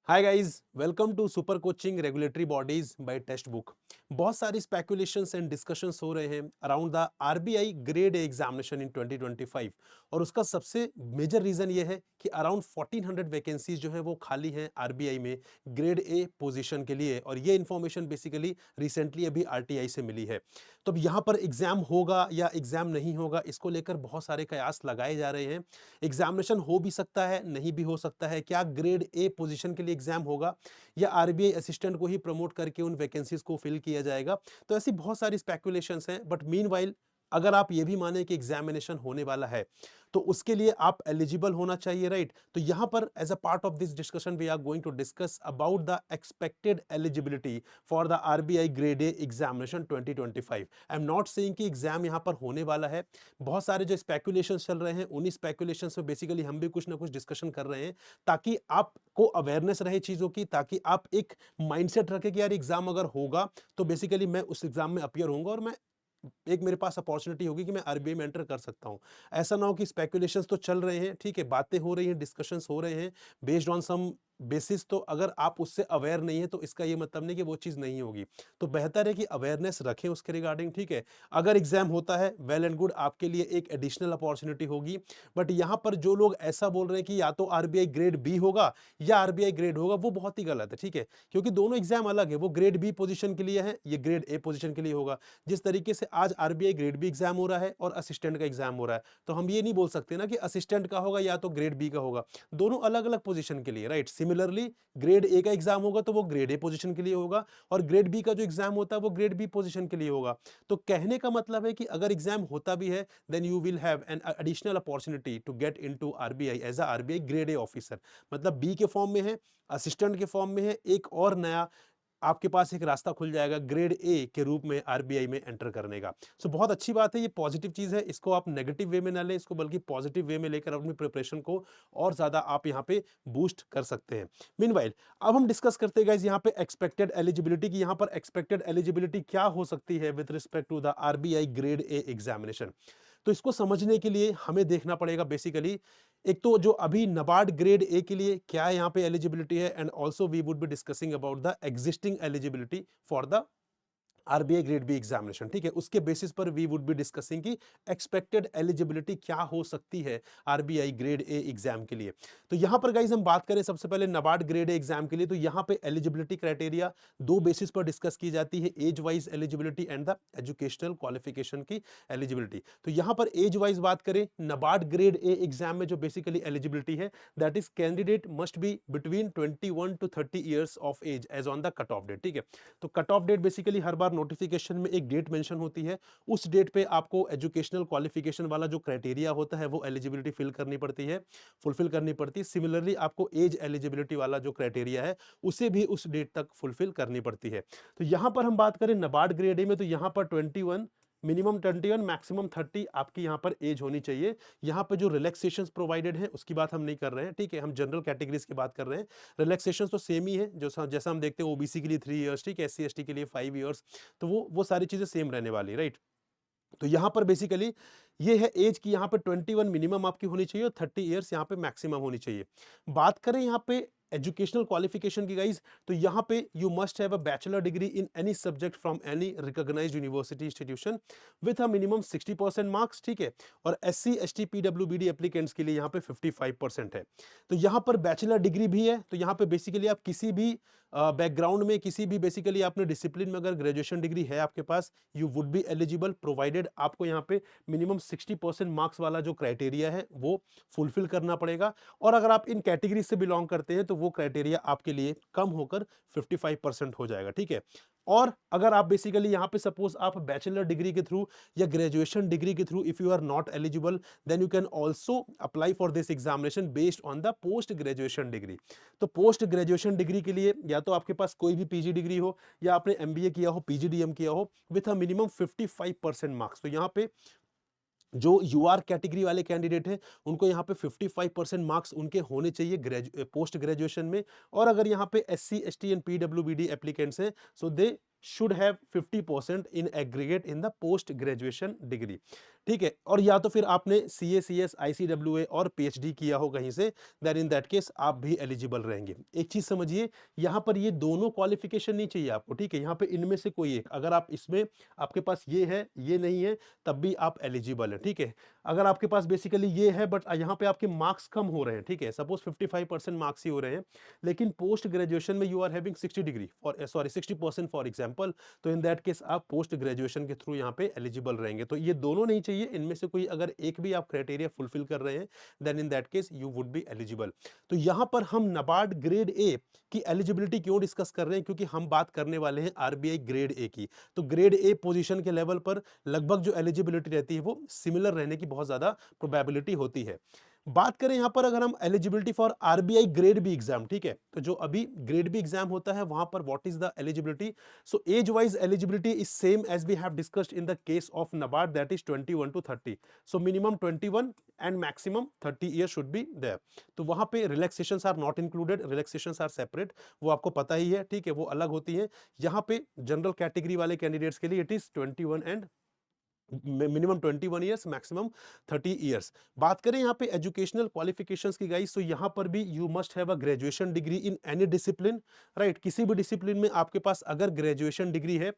Hi guys, welcome to super coaching regulatory bodies by text book. बहुत सारी speculations and discussions हो रहे हैं around the RBI grade A examination in 2025 और उसका सबसे मेजर रीजन ये है कि अराउंड 1400 वैकेंसीज जो है वो खाली हैं आरबीआई में ग्रेड ए पोजीशन के लिए। और ये इन्फॉर्मेशन बेसिकली रिसेंटली अभी आरटीआई से मिली है। तो अब यहाँ पर एग्जाम होगा या एग्जाम नहीं होगा, इसको लेकर बहुत सारे कयास लगाए जा रहे हैं। एग्जामिनेशन हो भी सकता है, नहीं भी हो सकता है। क्या ग्रेड ए पोजीशन के लिए एग्जाम होगा या आरबीआई असिस्टेंट को ही प्रमोट करके उन वैकेंसीज को फिल किया जाएगा? तो ऐसी बहुत सारी स्पेकुलेशंस हैं। बट मीनवाइल अगर आप ये भी माने कि एग्जामिनेशन होने वाला है तो उसके लिए आप एलिजिबल होना चाहिए, राइट? तो यहां पर as a part of this discussion we are going to discuss about the expected eligibility for the RBI grade A examination 2025। I am not saying कि एग्जाम यहां पर होने वाला है। बहुत सारे जो स्पेकुलेशन चल रहे हैं उन्हीं स्पेकुलेशन में बेसिकली हम भी कुछ ना कुछ डिस्कशन कर रहे हैं ताकि आपको अवेयरनेस रहे चीजों की, ताकि आप एक माइंडसेट रखें कि यार एग्जाम अगर होगा तो बेसिकली मैं उस एग्जाम में अपियर होऊंगा और मैं एक मेरे पास अपॉर्चुनिटी होगी कि मैं आरबीआई में एंटर कर सकता हूं। ऐसा ना हो कि स्पेकुलेशंस तो चल रहे हैं, ठीक है, बातें हो रही हैं, डिस्कशंस हो रहे हैं बेस्ड ऑन सम बेसिस। तो अगर आप उससे अवेयर नहीं है तो इसका ये मतलब नहीं कि वो चीज नहीं होगी। तो बेहतर है कि अवेयरनेस रखें उसके रिगार्डिंग, ठीक है। अगर एग्जाम होता है वेल एंड गुड, आपके लिए एक एडिशनल अपॉर्चुनिटी होगी। बट यहां पर जो लोग ऐसा बोल रहे हैं कि या तो आरबीआई ग्रेड बी होगा या आरबीआई ग्रेड होगा, वो बहुत ही गलत है, ठीक है। क्योंकि दोनों एग्जाम अलग है। वो ग्रेड बी पोजीशन के लिए है, ये ग्रेड ए पोजीशन के लिए होगा। जिस तरीके से आज आरबीआई ग्रेड बी एग्जाम हो रहा है और असिस्टेंट का एग्जाम हो रहा है, तो हम ये नहीं बोल सकते ना कि असिस्टेंट का होगा या तो ग्रेड बी का होगा। दोनों अलग अलग पोजीशन के लिए, राइट। सिमिलरली ग्रेड ए का एग्जाम होगा तो वो ग्रेड ए पोजीशन के लिए होगा और ग्रेड बी का जो एग्जाम होता है वो ग्रेड बी पोजीशन के लिए होगा। तो कहने का मतलब है कि अगर एग्जाम होता भी है then you will have an additional opportunity to get into RBI as a RBI grade A officer. मतलब बी के फॉर्म में है, असिस्टेंट के फॉर्म में है, एक और नया आपके पास एक रास्ता खुल जाएगा ग्रेड ए के रूप में आरबीआई में एंटर करने का। सो बहुत अच्छी बात है, ये पॉजिटिव चीज है। इसको आप नेगेटिव वे में ना लें, इसको बल्कि पॉजिटिव वे में लेकर अपनी प्रिपरेशन को और ज्यादा आप यहाँ पे बूस्ट कर सकते हैं। मीनवाइल अब हम डिस्कस करते हैं गाइस यहाँ पे एक्सपेक्टेड एलिजिबिलिटी की। यहाँ पर एक्सपेक्टेड एलिजिबिलिटी क्या हो सकती है with respect to the RBI grade A examination. तो इसको समझने के लिए हमें देखना पड़ेगा बेसिकली एक तो जो अभी नबार्ड ग्रेड ए के लिए क्या यहाँ पे एलिजिबिलिटी है, and also we would be discussing about the existing eligibility for the RBI grade B examination, ठीक है। उसके बेसिस पर वी वुड बी डिस्कसिंग की एक्सपेक्टेड एलिजिबिलिटी क्या हो सकती है आरबीआई ग्रेड ए एग्जाम के लिए। तो यहां पर गाइस हम बात करें सबसे पहले नबार्ड ग्रेड ए एग्जाम के लिए, तो यहां पे एलिजिबिलिटी क्राइटेरिया दो बेसिस पर डिस्कस की जाती है, age wise eligibility and the educational qualification की एलिजिबिलिटी। तो यहां पर एज वाइज बात करें नबार्ड ग्रेड ए एग्जाम में जो बेसिकली एलिजिबिलिटी है that is candidate must be between 21 to 30 years of age age on the cut off date, ठीक है। तो कट ऑफ डेट बेसिकली हर बार नोटिफिकेशन में एक डेट मेंशन होती है। उस डेट पे आपको एजुकेशनल क्वालिफिकेशन वाला जो क्राइटेरिया होता है वो एलिजिबिलिटी फिल करनी पड़ती है, फुलफिल करनी पड़ती है। सिमिलरली आपको एज एलिजिबिलिटी वाला जो क्राइटेरिया है उसे भी उस डेट तक फुलफिल करनी पड़ती है। तो यहां पर हम बात करें नबार्ड ग्रेड ए में, तो यहां पर 21 मिनिमम 21 मैक्सिमम 30 आपकी यहाँ पर एज होनी चाहिए। यहाँ पे जो रिलैक्सेशंस प्रोवाइडेड है उसकी बात हम नहीं कर रहे हैं, ठीक है। हम जनरल कैटेगरीज की बात कर रहे हैं। रिलैक्सेशंस तो सेम ही है जो जैसा हम देखते हैं ओबीसी के लिए 3 इयर्स, ठीक है, एससी एसटी के लिए 5 इयर्स। तो वो सारी चीजें सेम रहने वाली, राइट। तो यहां पर बेसिकली ये है एज की, यहां पे 21 मिनिमम आपकी होनी चाहिए और 30 इयर्स यहां पे मैक्सिमम होनी चाहिए। बात करें यहां पे एजुकेशनल क्वालिफिकेशन की गाइस, तो यहां पे you must have a bachelor degree in any subject from any recognised university institution with a minimum 60% marks, ठीक है। और एससी एसटी पीडब्ल्यूबीडी एप्लीकेंट्स के लिए यहां पे 55% है। तो यहां पर बैचलर डिग्री भी है, तो यहां पे बेसिकली आप किसी भी बैकग्राउंड में, किसी भी बेसिकली आपने डिसिप्लिन में अगर ग्रेजुएशन डिग्री है आपके पास, you would be eligible provided आपको यहाँ पे मिनिमम 60% मार्क्स वाला जो क्राइटेरिया है वो फुलफिल करना पड़ेगा। और अगर आप इन कैटेगरी से बिलोंग करते हैं तो वो क्राइटेरिया आपके लिए कम होकर 55% हो जाएगा, ठीक है। और अगर आप बेसिकली यहाँ पे सपोज आप बैचलर डिग्री के थ्रू या ग्रेजुएशन डिग्री के through if you are not eligible then you can also apply for this examination based on the post graduation degree. तो पोस्ट ग्रेजुएशन डिग्री के लिए या तो आपके पास कोई भी पीजी डिग्री हो या आपने एमबीए किया हो, पीजीडीएम किया हो विथ अ मिनिमम 55% मार्क्स। तो यहाँ पे जो यूआर कैटेगरी वाले कैंडिडेट हैं उनको यहाँ पे 55% मार्क्स उनके होने चाहिए पोस्ट ग्रेजुएशन में। और अगर यहाँ पे SC ST and PWBD applicants हैं सो दे should have 50% in aggregate in the post graduation degree। ठीक है, और या तो फिर आपने सीए, सीएस, आईसीडब्ल्यूए और पीएचडी किया हो कहीं से, देन इन दैट केस आप भी एलिजिबल रहेंगे। एक चीज़ समझिए, यहाँ पर ये दोनों क्वालिफ़िकेशन नहीं चाहिए आपको, ठीक है? यहाँ पे इनमें से कोई एक, अगर आप इसमें आपके पास ये है, ये नहीं है, तब भी आप एलिजिबल हैं, ठीक है? अगर आपके पास बेसिकली ये है बट यहाँ पे आपके मार्क्स कम हो रहे हैं, ठीक है? सपोज़ 55% मार्क्स ही हो रहे हैं, लेकिन पोस्ट ग्रेजुएशन में you are having 60 degree for sorry 60% for example, तो इन दैट केस आप पोस्ट ग्रेजुएशन के थ्रू यहाँ पे एलिजिबल रहेंगे। तो ये दोनों नहीं चाहिए, इनमें से कोई अगर एक भी आप क्राइटेरिया फुलफिल कर रहे हैं, then in that case you would be eligible. तो यहाँ पर हम नाबार्ड ग्रेड ए की एलिजिबिलिटी क्यों डिस्कस कर रहे हैं, क्योंकि हम बात करने वाले हैं आरबीआई ग्रेड ए की। तो ग्रेड ए पोजीशन के लेवल पर लगभग जो एलिजिबिलिटी रहती है वो सिमिलर रहने की बहुत ज्यादा प्रोबेबिलिटी होती है। बात करें यहां पर अगर हम eligibility for RBI grade B exam, ठीक है, तो जो अभी ग्रेड बी एग्जाम होता है वहां पर what is the eligibility? So age-wise eligibility is same as we have discussed in the case of NABARD, that is 21 to 30. So minimum 21 and maximum 30 years should be there. तो वहाँ पे relaxations are not included, relaxations are separate. वो आपको पता ही है, ठीक है, वो अलग होती हैं। यहाँ पे जनरल कैटेगरी वाले कैंडिडेट्स के लिए it is 21 and minimum 21 years, maximum 30 years. बात करें यहाँ पे एजुकेशनल क्वालिफिकेशंस की गाइस, तो यहाँ पर भी you must have a graduation degree in any discipline, right? किसी भी डिसिप्लिन में आपके पास अगर ग्रेजुएशन डिग्री है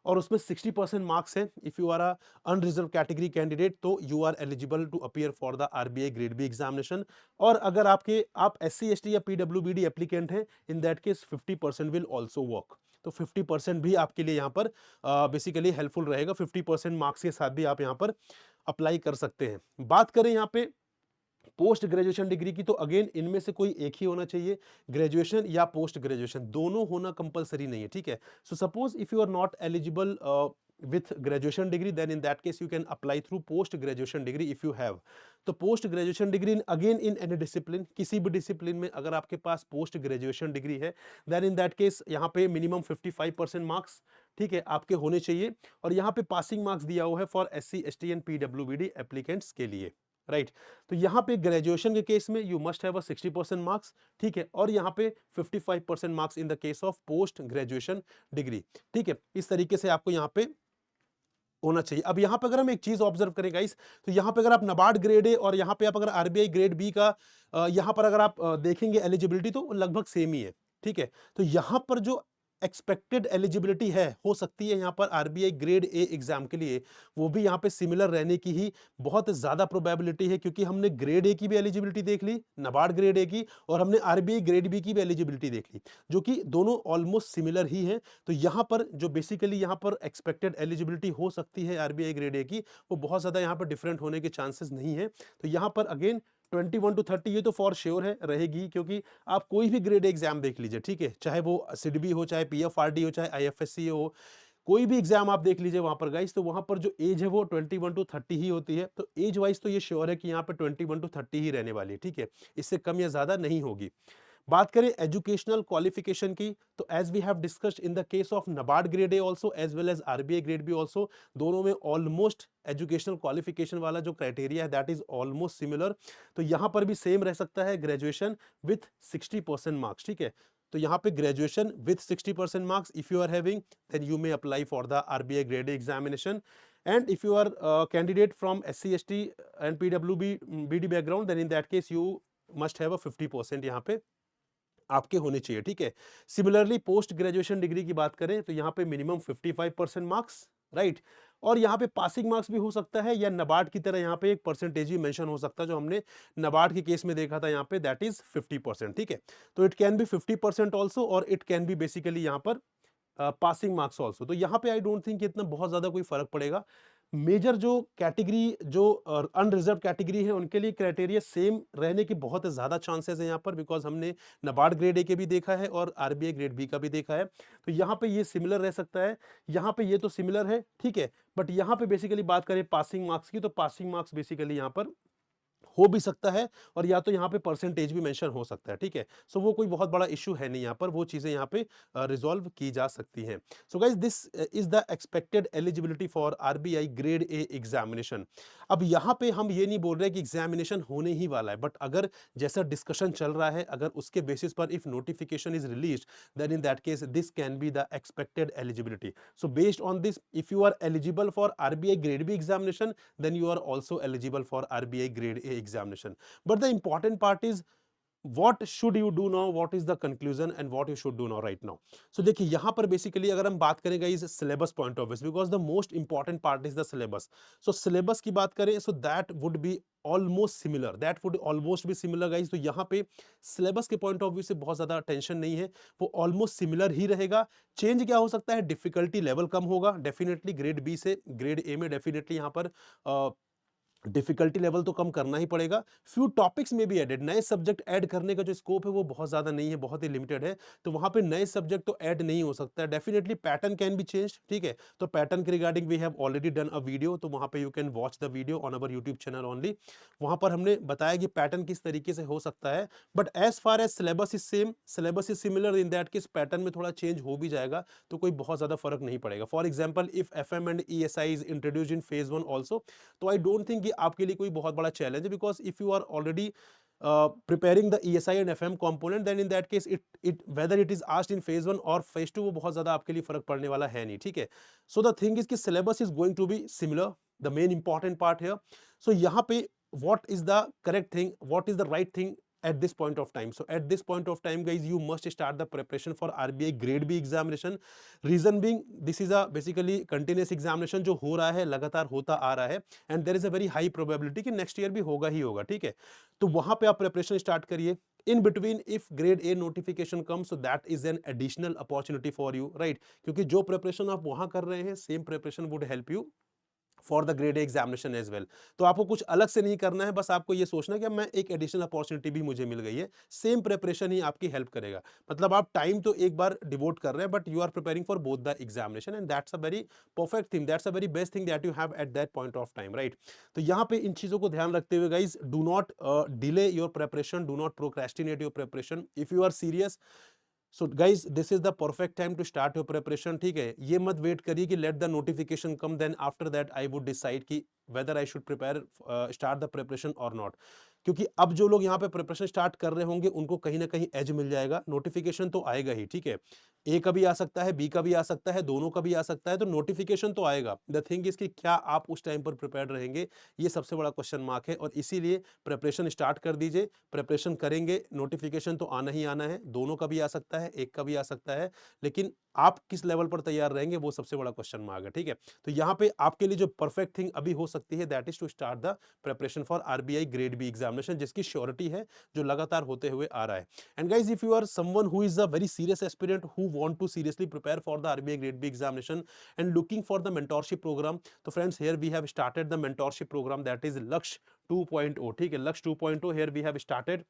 और उसमें 60% मार्क्स है, if you are a unreserved category candidate, तो you are eligible to appear for the RBI grade B examination. और अगर आप एससी एसटी या पीडब्ल्यूबीडी एप्लीकेंट हैं, in that case 50% will also work. तो 50% भी आपके लिए यहाँ पर बेसिकली हेल्पफुल रहेगा। 50% मार्क्स के साथ भी आप यहाँ पर अप्लाई कर सकते हैं। बात करें यहाँ पे पोस्ट ग्रेजुएशन डिग्री की, तो अगेन इनमें से कोई एक ही होना चाहिए, ग्रेजुएशन या पोस्ट ग्रेजुएशन, दोनों होना कंपलसरी नहीं है, ठीक है? So suppose if you are not eligible with graduation degree, then in that case you can apply through post graduation degree if you have. तो post graduation degree again in any discipline, किसी भी discipline में अगर आपके पास post graduation degree है, then in that case यहाँ पे minimum 55% marks, ठीक है, आपके होने चाहिए। और यहाँ पे पासिंग मार्क्स दिया हुआ है for SC ST and PWBD applicants के लिए, राइट? तो यहाँ पे ग्रेजुएशन के केस में you must have a 60% marks, ठीक है, और यहाँ पे 55% marks in the case of post graduation degree, ठीक है? इस तरीके से आपको यहाँ पे होना चाहिए। अब यहाँ पे अगर हम एक चीज ऑब्जर्व करें गाइस, तो यहाँ पे अगर आप नाबार्ड ग्रेड ए और यहाँ पे आप अगर आरबीआई ग्रेड बी का यहाँ पर अगर आप देखेंगे एलिजिबिलिटी, तो लगभग सेम ही है, ठीक है? तो यहाँ पर जो एक्सपेक्टेड एलिजिबिलिटी है, हो सकती है यहाँ पर आरबीआई ग्रेड ए एग्जाम के लिए वो भी यहाँ पे सिमिलर रहने की ही बहुत ज्यादा प्रोबेबिलिटी है, क्योंकि हमने ग्रेड ए की भी एलिजिबिलिटी देख ली, नाबार्ड ग्रेड ए की, और हमने आरबीआई ग्रेड बी की भी एलिजिबिलिटी देख ली, जो कि दोनों ऑलमोस्ट सिमिलर ही हैं। तो यहाँ पर जो बेसिकली यहाँ पर एक्सपेक्टेड एलिजिबिलिटी हो सकती है आरबीआई ग्रेड ए की, वो बहुत ज्यादा यहाँ पर डिफरेंट होने के चांसेस नहीं है। तो यहाँ पर अगेन 21 टू 30 ये तो फॉर श्योर है रहेगी, क्योंकि आप कोई भी ग्रेड एग्जाम देख लीजिए, ठीक है, चाहे वो सिडबी हो, चाहे पीएफआरडी हो, चाहे आईएफएससी हो, कोई भी एग्जाम आप देख लीजिए वहां पर गाइस, तो वहां पर जो एज है वो 21 टू 30 ही होती है। तो एज वाइज तो ये श्योर है कि यहाँ पे 21 टू 30 ही रहने वाली है, ठीक है, इससे कम या ज्यादा नहीं होगी। बात करें एजुकेशनल क्वालिफिकेशन की, तो as we have discussed in the case of NABARD grade A also as well as RBI grade B also, दोनों में ऑलमोस्ट एजुकेशनल क्वालिफिकेशन वाला जो क्राइटेरिया है दैट इज ऑलमोस्ट सिमिलर। तो यहां पर भी सेम रह सकता है, ग्रेजुएशन विथ 60% मार्क्स, ठीक है? तो यहाँ पे graduation with 60% marks if you are having, then you may apply for the RBI grade A examination. And if you are candidate from SC ST and PWB BD background, then in that case you must have a 50% यहाँ पे आपके होने चाहिए, ठीक है? Similarly post graduation degree की बात करें, तो यहाँ पे मिनिमम 55% मार्क्स, राइट? और यहाँ पे पासिंग मार्क्स भी हो सकता है, या नाबार्ड की तरह यहाँ पे एक परसेंटेज भी मेंशन हो सकता है, जो हमने नाबार्ड के केस में देखा था यहाँ पे, दैट इज 50%, ठीक है? तो इट कैन बी 50% ऑल्सो, और इट कैन बी बेसिकली यहाँ पर पासिंग मार्क्स ऑल्सो। तो यहाँ पे आई डोंट थिंक इतना बहुत ज्यादा कोई फर्क पड़ेगा। मेजर जो कैटेगरी जो अनरिजर्व कैटेगरी है उनके लिए क्राइटेरिया सेम रहने की बहुत ज्यादा चांसेस है यहाँ पर, बिकॉज हमने नाबार्ड ग्रेड ए के भी देखा है और आरबीआई ग्रेड बी का भी देखा है। तो यहाँ पे ये सिमिलर रह सकता है, यहाँ पे ये तो सिमिलर है, ठीक है, बट यहाँ पे बेसिकली बात करें पासिंग मार्क्स की, तो पासिंग मार्क्स बेसिकली यहाँ पर हो भी सकता है और या तो यहाँ पे परसेंटेज भी मेंशन हो सकता है, ठीक है? सो वो कोई बहुत बड़ा इश्यू है नहीं यहाँ पर, वो चीज़ें यहाँ पे रिज़ॉल्व की जा सकती हैं। So guys this is the expected eligibility for RBI grade A examination. अब यहाँ पे हम ये नहीं बोल रहे कि एग्जामिनेशन होने ही वाला है, बट अगर जैसा डिस्कशन चल रहा है, अगर उसके बेसिस पर if notification is released, then in that case this can be the expected eligibility. So based on this, if you are eligible for RBI Grade B examination, then you are also eligible for RBI Grade A examination. But the important part is what should you do now, what is the conclusion and what you should do now right now. So देखिए यहाँ पर basically अगर हम बात करें guys syllabus point of view, because the most important part is the syllabus. So syllabus की बात करें so that would be almost similar, that would almost भी सिमिलर गाइस। तो यहाँ पे सिलेबस के पॉइंट ऑफ व्यू से बहुत ज्यादा टेंशन नहीं है, वो ऑलमोस्ट सिमिलर ही रहेगा। चेंज क्या हो सकता है, डिफिकल्टी लेवल कम होगा डेफिनेटली, ग्रेड बी से ग्रेड ए में डेफिनेटली यहाँ पर डिफिकल्टी लेवल तो कम करना ही पड़ेगा। फ्यू टॉपिक्स में भी एडेड, नए सब्जेक्ट ऐड करने का जो स्कोप है वो बहुत ज्यादा नहीं है, बहुत ही लिमिटेड है। तो वहां पे नए सब्जेक्ट तो ऐड नहीं हो सकता है। Definitely pattern can be change, ठीक है? तो पैटर्न के regarding we have already done a video, तो वहां पे you can watch the video on our YouTube channel only. वहां पर हमने बताया कि पैटर्न किस तरीके से हो सकता है। But as far as syllabus is same, syllabus is similar, in that case pattern में थोड़ा चेंज हो भी जाएगा, तो कोई बहुत ज्यादा फर्क नहीं पड़ेगा। For example if F M and E S I is introduce in phase 1 also, तो आई डोंट थिंक कि आपके लिए कोई बहुत बड़ा चैलेंज है, because if you are already preparing the ESI and FM component, then in that case it whether it is asked in phase 1 or phase 2 वो बहुत ज्यादा आपके लिए फर्क पड़ने वाला है नहीं, ठीक है? So the thing is कि syllabus is going to be similar, the main important part here. So यहाँ पे what is the correct thing, what is the right thing at this point of time? So at this point of time guys, you must start the preparation for RBI grade B examination. Reason being, this is a basically continuous examination जो हो रहा है, लगातार होता आ रहा है, and there is a very high probability कि next year भी होगा ही होगा, ठीक है? तो वहां पे आप प्रिपरेशन स्टार्ट करिए। In between if grade A notification come, so that is an additional opportunity for you, right? क्योंकि जो प्रिपरेशन आप वहां कर रहे हैं, same preparation would help you for the grade examination as well. तो आपको कुछ अलग से नहीं करना है, बस आपको ये सोचना है कि मैं एक एडिशनल अपॉर्चुनिटी भी मुझे मिल गई है, सेम प्रिपरेशन ही आपकी हेल्प करेगा। मतलब आप टाइम तो एक बार डिवोट कर रहे हैं, but you are preparing for both the examination, and that's a very perfect thing, that's a very best thing that you have at that point of time, right? तो यहाँ पे इन चीजों को ध्यान रखते हुए guys, do not delay your preparation, do not procrastinate your preparation. If you are serious, so guys this is the perfect time to start your preparation, ठीक है? ये मत वेट करिए कि let the notification come, then after that I would decide कि whether I should prepare start the preparation और not. क्योंकि अब जो लोग यहाँ पे प्रिपरेशन स्टार्ट कर रहे होंगे, उनको कहीं ना कहीं एज मिल जाएगा। नोटिफिकेशन तो आएगा ही, ठीक है? ए का भी आ सकता है, बी का भी आ सकता है, दोनों का भी आ सकता है, तो नोटिफिकेशन तो आएगा। द थिंग इज कि क्या आप उस टाइम पर प्रिपेयर्ड रहेंगे, ये सबसे बड़ा क्वेश्चन मार्क है। और इसीलिए प्रिपरेशन स्टार्ट कर दीजिए, प्रिपरेशन करेंगे, नोटिफिकेशन तो आना ही आना है, दोनों का भी आ सकता है, एक का भी आ सकता है, लेकिन आप किस लेवल पर तैयार रहेंगे वो सबसे बड़ा क्वेश्चन मार्क है, ठीक है? तो यहाँ पे आपके लिए जो परफेक्ट थिंग अभी हो सकती है, that is to start the preparation for RBI grade B examination, जिसकी श्योरिटी है, जो लगातार होते हुए आ रहा है। And guys if you are someone who is a very serious aspirant who want to seriously prepare for the RBI grade B examination and looking for the mentorship program, तो friends here we have started the mentorship program that is Lakshya 2.0, ठीक है? लक्ष्य 2.0 here we have started.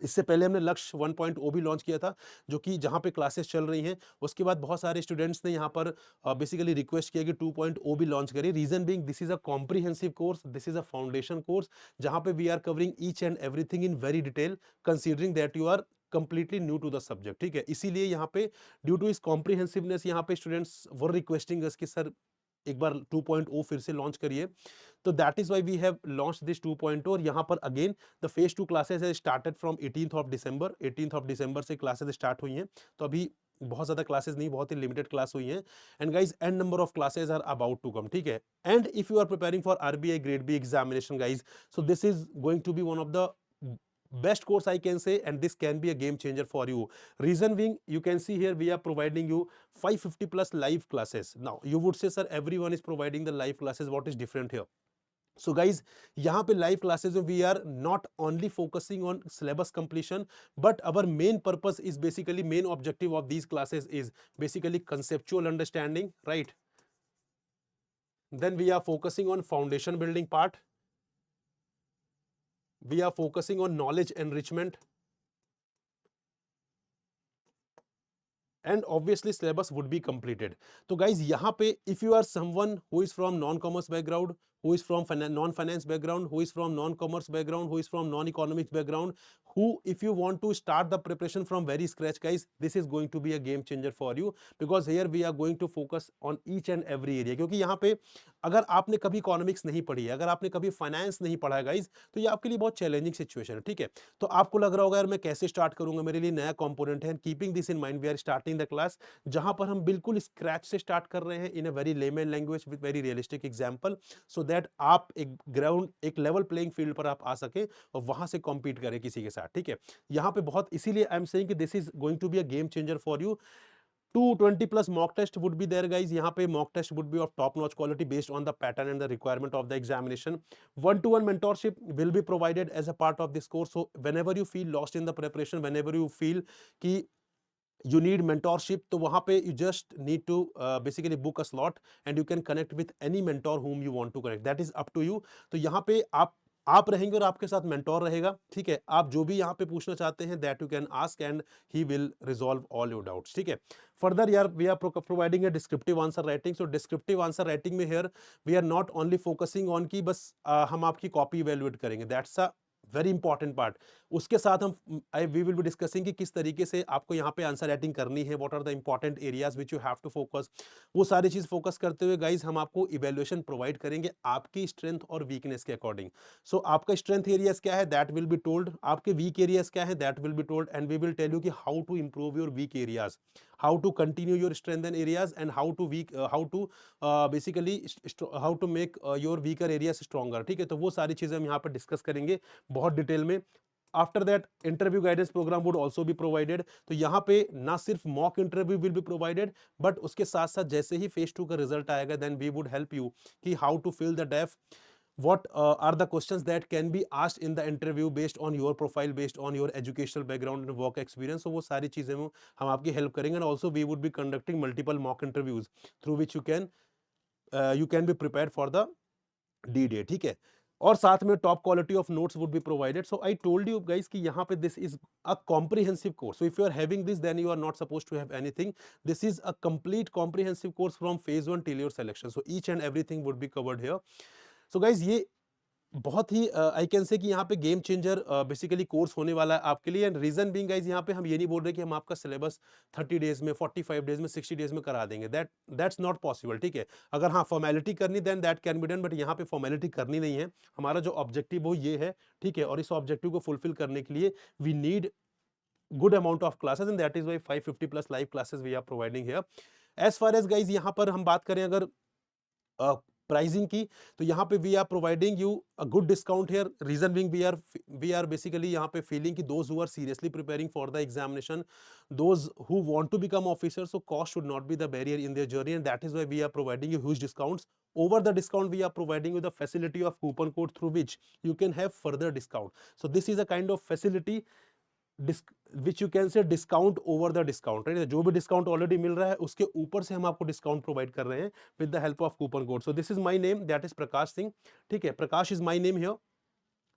इससे पहले हमने लक्ष्य 1.0 भी launch किया था, जो कि जहाँ पे क्लासेस चल रही हैं। उसके बाद बहुत सारे स्टूडेंट्स ने यहाँ पर बेसिकली रिक्वेस्ट किया कि 2.0 भी लॉन्च करिए। Reason being this is a comprehensive course, this is a foundation course, जहाँ पे we are covering each and everything in very detail, considering that you are completely new to the subject, ठीक है? इसीलिए यहाँ पे due to इस कॉम्प्रिहेंसिवनेस, यहाँ पे स्टूडेंट्स वर रिक्वेस्टिंग अस कि सर एक बार 2.0 फिर से लॉन्च करिए। तो that is why we have launch this 2.0। और यहाँ पर अगेन द फेज 2 क्लासेस है started from 18th of December, 18th of December से क्लासेस स्टार्ट हुई हैं। तो अभी बहुत ज्यादा क्लासेस नहीं, बहुत ही लिमिटेड क्लास हुई हैं। And guys and number of classes are about to come, ठीक है? And if you are preparing for RBI grade B examination guys, so this is going to be one of the best course I can say, and this can be a game changer for you. Reason being, you can see here we are providing you 550 plus live classes. Now you would say sir, everyone is providing the live classes, what is different here? So guys, यहाँ पे live classes में we are not only focusing on syllabus completion, but our main purpose is basically, main objective of these classes is basically conceptual understanding, right? Then we are focusing on foundation building part. We are focusing on knowledge enrichment, and obviously syllabus would be completed. तो guys यहाँ पे if you are someone who is from non-commerce background, who is from non-finance background, who is from non-commerce background, who is from non-economics background, who, if you want to start the preparation from very scratch, guys, this is going to be a game changer for you, because here we are going to focus on each and every area. क्योंकि यहाँ पे अगर आपने कभी economics नहीं पढ़ी है, अगर आपने कभी फाइनेंस नहीं पढ़ा है गाइज, तो ये आपके लिए बहुत चैलेंजिंग सिचुएशन है, ठीक है। तो आपको लग रहा होगा यार मैं कैसे स्टार्ट करूंगा, मेरे लिए नया कंपोनेंट है। Keeping this in mind we are starting the class, जहां पर हम बिल्कुल स्क्रैच से स्टार्ट कर रहे हैं in a very layman language with very realistic example, so that आप एक लेवल प्लेइंग फील्ड पर आप आ सके और वहां से कॉम्पीट करें किसी के साथ, ठीक है। यहाँ पे बहुत इसीलिए आई एम सेइंग कि this is going to be a game changer for you. 220 plus mock test would be there, guys. यहाँ पे mock test would be of top notch quality based on the pattern and the requirement of the examination. One-to-one mentorship will be provided as a part of this course. So whenever you feel lost in the preparation, whenever you feel कि you need mentorship, तो वहां पे you just need to basically book a slot and you can connect with any mentor whom you want to connect. That is up to you. तो यहाँ पे आप रहेंगे और आपके साथ मेंटोर रहेगा, ठीक है। आप जो भी यहाँ पे पूछना चाहते हैं that you can ask and he will resolve all your doubts, ठीक है। फर्दर यार we are providing a descriptive answer writing. So descriptive answer writing में here we are not only focusing on की बस हम आपकी कॉपी इवेल्युएट करेंगे, that's a very important part. उसके साथ हम वी विल बी डिस्कसिंग कि किस तरीके से आपको यहाँ पे आंसर राइटिंग करनी है, what are the important areas which you have to focus. वो सारी चीज फोकस करते हुए गाइज हम आपको इवेल्युएशन प्रोवाइड करेंगे आपकी स्ट्रेंथ और वीकनेस के अकॉर्डिंग। सो आपका स्ट्रेंथ एरियाज क्या है दैट विल बी टोल्ड, आपके वीक एरियाज क्या है that will be told, and we will tell you कि how to improve your weak areas, how to continue your strengthen areas, and how to basically how to make your weaker areas stronger, ठीक है। तो वो सारी चीजें हम यहाँ पर डिस्कस करेंगे बहुत डिटेल में। After that interview guidance programme would also be provided. तो यहाँ पे ना सिर्फ mock interview will be provided, but उसके साथ साथ जैसे ही फेज 2 का रिजल्ट आएगा then we would help you कि how to fill the DAF, what are the questions that can be asked in the interview based on your profile, based on your educational background and work experience. So वो सारी चीजें हम आपकी help करेंगे, and also we would be conducting multiple mock interviews through which you can be prepared for the D-Day, ठीक है। और साथ में top quality of notes would be provided. So I told you guys कि यहाँ पे this is a comprehensive course. So if you are having this then you are not supposed to have anything. This is a complete comprehensive course from phase 1 till your selection. So each and everything would be covered here. So guys ये बहुत ही I can say कि यहाँ पे game changer basically course होने वाला है आपके लिए। एंड रीजन बीइंग गाइस यहाँ पे हम ये नहीं बोल रहे कि हम आपका सिलेबस 30 डेज में, 45 डेज में, 60 डेज में करा देंगे, दैट्स नॉट पॉसिबल, ठीक है। अगर हाँ फॉर्मेलिटी करनी then that can be done, but यहाँ पे फॉर्मेलिटी करनी नहीं है। हमारा जो ऑब्जेक्टिव वो ये है, ठीक है। और इस ऑब्जेक्टिव को फुलफिल करने के लिए we need good amount of classes, and that is why 550 plus live classes we are providing here. As far as guys यहाँ पर हम बात करें अगर प्राइसिंग की, तो यहाँ पे we are providing you a good discount here. Reason being we are basically यहाँ पे फीलिंग कि those who are seriously preparing for the examination, those who want to become officer, so cost should not be the barrier in their journey, and that is why we are providing you huge discounts. Over the discount, we are providing you the facility of coupon code through which you can have further discount. So this is a kind of facility which you can say discount over the discount, right? जो भी discount already मिल रहा है उसके ऊपर से हम आपको discount provide कर रहे हैं with the help of coupon code. So this is my name, that is Prakash Singh, ठीक है। Prakash is my name here,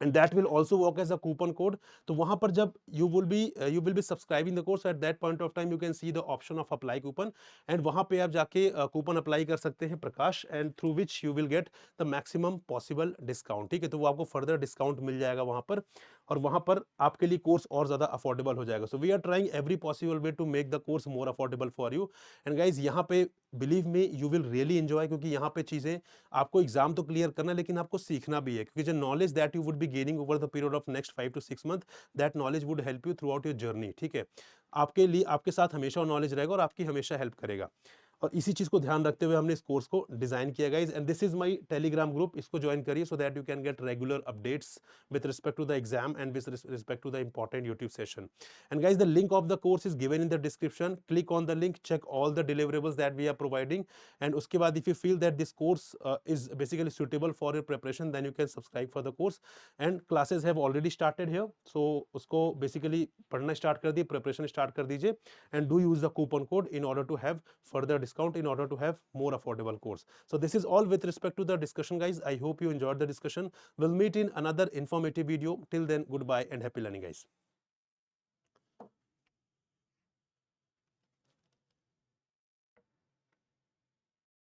and that will also work as a coupon code. तो वहां पर जब you will be subscribing the course, at that point of time you can see the option of apply coupon, and वहां पे आप जाके coupon apply कर सकते हैं प्रकाश, and through which you will get the maximum possible discount, ठीक है। तो वो आपको फर्दर डिस्काउंट मिल जाएगा वहां पर, और वहां पर आपके लिए कोर्स और ज्यादा अफोर्डेबल हो जाएगा। So we are trying every possible way to make the course more affordable for you, and guys यहाँ पे believe me you will really enjoy, क्योंकि यहाँ पे चीजें आपको एग्जाम तो क्लियर करना है लेकिन आपको सीखना भी है, क्योंकि जो knowledge that you would B gaining over the period of next 5 to 6 month, that knowledge would help you through out your journey, ठीक है। आपके लिए आपके साथ हमेशा नॉलेज रहेगा और आपकी हमेशा हेल्प करेगा, और इसी चीज को ध्यान रखते हुए हमने इस कोर्स को डिजाइन किया guys. And this is my Telegram group, इसको ज्वाइन करिए so that you can get regular updates with respect to the exam and with respect to the important YouTube session. And guys the link of the course is given in the description, click on the link, check all the deliverables that we are providing, and उसके बाद if you feel that this course is basically suitable for your preparation then you can subscribe for the course. And classes have already started here, so उसको basically पढ़ना start कर दिए, preparation start कर दीजिए, and do use the coupon code in order to have further discount, in order to have more affordable course. So this is all with respect to the discussion guys. I hope you enjoyed the discussion. We'll meet in another informative video. Till then, goodbye and happy learning guys.